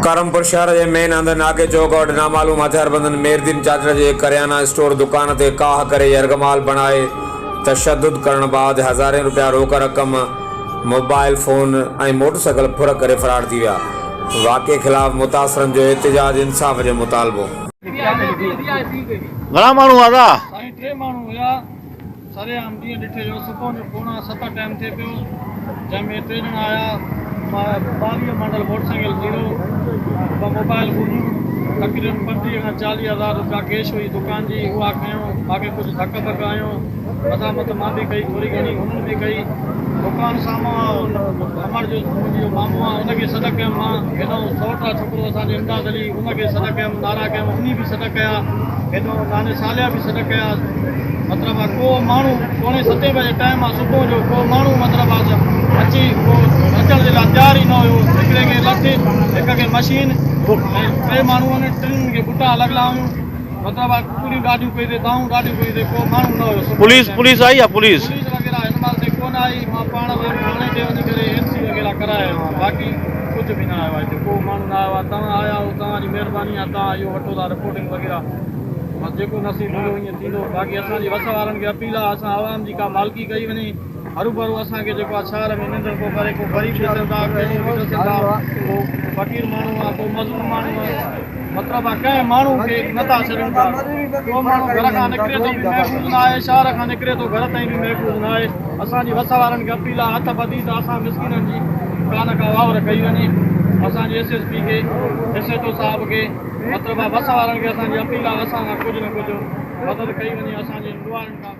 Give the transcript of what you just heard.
करमपुर शहर के मेन अंदर नाके चौक और नामालूम हथियारबंदन मेहरदीन चाचा जे करियाना स्टोर दुकान ते काह करे यरगमाल बनाए तशद्दुद करण बाद हज़ारें रुपया रोक रकम मोबाइल फोन और मोटरसाइकिल फुर करे फरार थी विया। वाक़े खिलाफ मुतासरन जो एहतजाज इंसाफ जो मुतालबो। घणा माण्हू आदा? साईं 3 माण्हू हुया। सरेआम जीअं ॾिठे जो सुबुह जो 6:45 टाइम थिए पियो, जंहिंमें 3 ॼणा आया। 22 मॉडल मोटरसाइकिल जीरो, 2 मोबाइल फोनूं, तक़रीबन 35 खां 40 हज़ार रुपया कैश हुई दुकान जी, उहा खयूं। मूंखे कुझु धक धक आहियूं, मथां मां बि कई, थोरी घणी हुननि बि कई। दुकान साम्हूं अमर जो मुंहिंजो मामो आहे, उनखे सॾ कयुमि मां। हेॾो सौट आहे छोकिरो असांजो इमदाद अली, उनखे सॾ कयुमि, नारा कयुमि, उन बि सॾ कया। हेॾो नाने सालिया बि सॾ कया। मतिलबु आहे को माण्हू 6:45 बजे टाइम आहे सुबुह जो, को माण्हू मतिलबु आहे अची को अचण जे लाइ तयारु ई न हुयो। हिकिड़े खे लठ, हिक खे मशीन, ऐं 3 माण्हू आहिनि, 3 खे बुटा लॻला हुयूं। मतिलबु आहे पूरी गाॾियूं कई अथई, दाऊं गाॾियूं कई अथई, को माण्हू न हुयो। पुलिस आई आहे? पुलिस वग़ैरह हिन महिल ते कोन आई। मां पाण थाणे ते वञी करे NC वग़ैरह करायो आहे, बाक़ी कुझु बि न आयो आहे हिते, को माण्हू न आयो आहे। तव्हां आया हो, तव्हांजी महिरबानी आहे, तव्हां इहो वठो था रिपोर्टिंग वग़ैरह। बस जेको नसीब मिलियो ईअं थींदो। बाक़ी असांजी वस वारनि खे अपील आहे, असां आवाम जी का मालिकी कई वञे। हरू भरू असांखे जेको आहे शहर में निंड को करे, को ग़रीब ॾिसनि था, को फ़क़ीर माण्हू आहे, को मज़दूर माण्हू आहे। मतिलबु आहे कंहिं माण्हू खे नथा छॾनि था। को माण्हू घर खां निकिरे थो बि महफ़ूज़ न आहे, शहर खां निकिरे थो घर ताईं बि महफ़ूज़ न आहे। असांजी वस वारनि खे अपील आहे, हथ ॿधी त असां मिसकिननि जी कान का वावर कई वञे। असांजे SSP खे, SHO साहिब खे, मतिलबु आहे वस वारनि खे असांजी अपील आहे, असां खां कुझु न कुझु मदद कई वञे असांजे दुआनि खां।